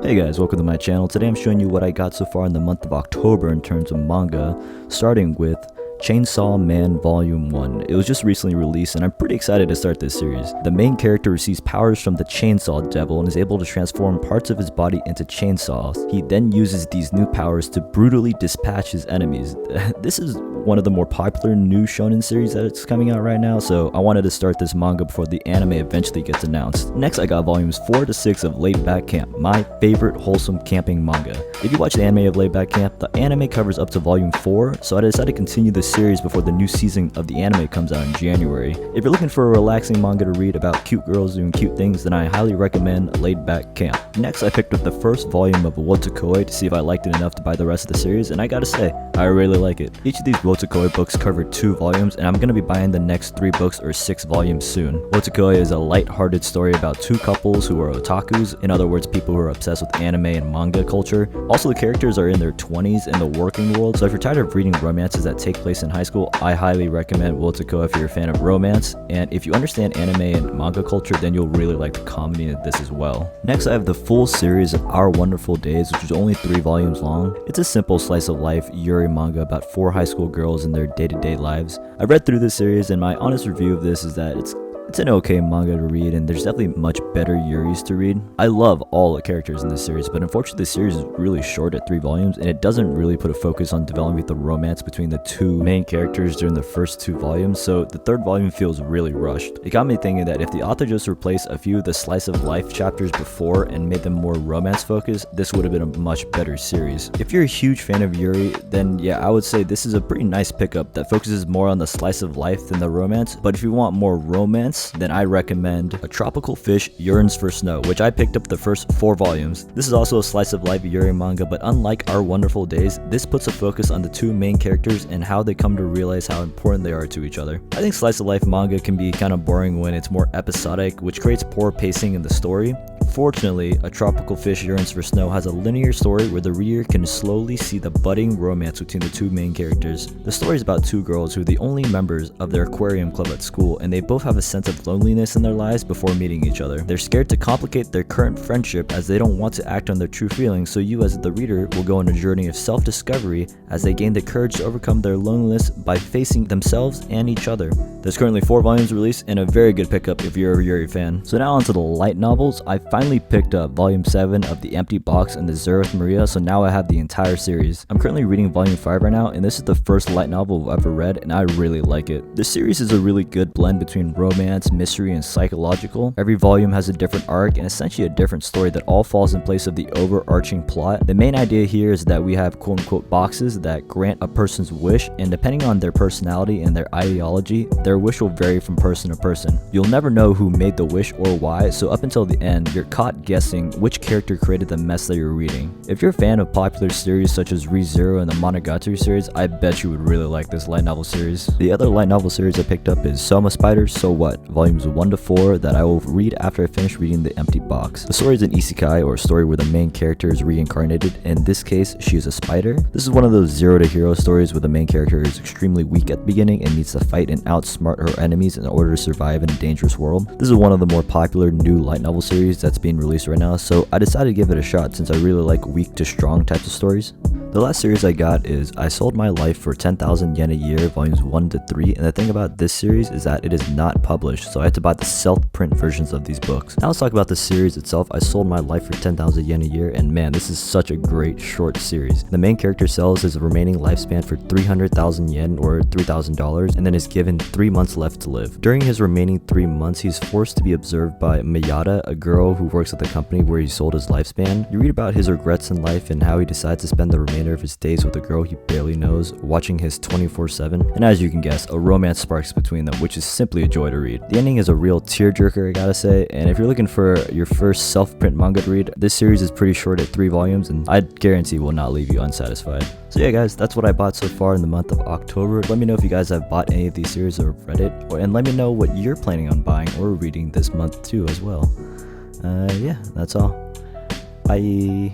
Hey guys, welcome to my channel. Today I'm showing you what I got so far in the month of October in terms of manga, starting with Chainsaw Man Volume 1. It was just recently released and I'm pretty excited to start this series. The main character receives powers from the Chainsaw Devil and is able to transform parts of his body into chainsaws. He then uses these new powers to brutally dispatch his enemies. This is one of the more popular new shonen series that's coming out right now, so I wanted to start this manga before the anime eventually gets announced. Next I got volumes 4 to 6 of Laid Back Camp, my favorite wholesome camping manga. If you watch the anime of Laid Back Camp, the anime covers up to volume 4, so I decided to continue the series before the new season of the anime comes out in January. If you're looking for a relaxing manga to read about cute girls doing cute things, then I highly recommend Laid Back Camp. Next I picked up the first volume of Wotakoi to see if I liked it enough to buy the rest of the series, and I gotta say, I really like it. Each of these Wotakoi books cover 2 volumes, and I'm gonna be buying the next 3 books or 6 volumes soon. Wotakoi is a light-hearted story about 2 couples who are otakus, in other words people who are obsessed with anime and manga culture. Also the characters are in their 20s in the working world, so if you're tired of reading romances that take place in high school, I highly recommend Wotakoi if you're a fan of romance, and if you understand anime and manga culture, then you'll really like the comedy in this as well. Next I have the full series of Our Wonderful Days, which is only 3 volumes long. It's a simple slice of life yuri manga about 4 high school girls and their day-to-day lives. I read through this series and my honest review of this is that it's an okay manga to read, and there's definitely much better yuris to read. I love all the characters in this series, but unfortunately this series is really short at 3 volumes, and it doesn't really put a focus on developing the romance between the 2 main characters during the first 2 volumes, so the 3rd volume feels really rushed. It got me thinking that if the author just replaced a few of the slice of life chapters before and made them more romance focused, this would have been a much better series. If you're a huge fan of yuri, then yeah, I would say this is a pretty nice pickup that focuses more on the slice of life than the romance, but if you want more romance, then I recommend A Tropical Fish Yearns for Snow, which I picked up the first 4 volumes. This is also a slice of life yuri manga, but unlike Our Wonderful Days, this puts a focus on the 2 main characters and how they come to realize how important they are to each other. I think slice of life manga can be kind of boring when it's more episodic, which creates poor pacing in the story. Fortunately, A Tropical Fish Yearns for Snow has a linear story where the reader can slowly see the budding romance between the 2 main characters. The story is about 2 girls who are the only members of their aquarium club at school, and they both have a sense of loneliness in their lives before meeting each other. They're scared to complicate their current friendship as they don't want to act on their true feelings, so you as the reader will go on a journey of self-discovery as they gain the courage to overcome their loneliness by facing themselves and each other. There's currently 4 volumes released and a very good pickup if you're a Yuri fan. So now onto the light novels. I finally picked up volume 7 of The Empty Box and the Zereth Maria, so now I have the entire series. I'm currently reading volume 5 right now, and this is the first light novel I've ever read, and I really like it. This series is a really good blend between romance, mystery, and psychological. Every volume has a different arc and essentially a different story that all falls in place of the overarching plot. The main idea here is that we have quote-unquote boxes that grant a person's wish, and depending on their personality and their ideology, their wish will vary from person to person. You'll never know who made the wish or why, so up until the end, you're caught guessing which character created the mess that you're reading. If you're a fan of popular series such as Re:Zero and the Monogatari series, I bet you would really like this light novel series. The other light novel series I picked up is Soma Spider So What, volumes 1 to 4 that I will read after I finish reading The Empty Box. The story is an isekai, or a story where the main character is reincarnated. In this case, she is a spider. This is one of those zero to hero stories where the main character is extremely weak at the beginning and needs to fight and outsmart her enemies in order to survive in a dangerous world. This is one of the more popular new light novel series that's being released right now, so I decided to give it a shot since I really like weak to strong types of stories. The last series I got is I Sold My Life for 10,000 yen a year, volumes 1 to 3, and the thing about this series is that it is not published, so I had to buy the self-print versions of these books. Now let's talk about the series itself. I Sold My Life for 10,000 yen a year, and man, this is such a great short series. The main character sells his remaining lifespan for 300,000 yen or $3,000, and then is given 3 months left to live. During his remaining 3 months, he's forced to be observed by Miyata, a girl who works at the company where he sold his lifespan. You read about his regrets in life and how he decides to spend the remainder of his days with a girl he barely knows, watching his 24/7, and as you can guess, a romance sparks between them, which is simply a joy to read. The ending is a real tearjerker, I gotta say, and if you're looking for your first self-print manga to read, this series is pretty short at 3 volumes, and I guarantee will not leave you unsatisfied. So yeah guys, that's what I bought so far in the month of October. Let me know if you guys have bought any of these series or read it, and let me know what you're planning on buying or reading this month too as well. Yeah, that's all. Bye.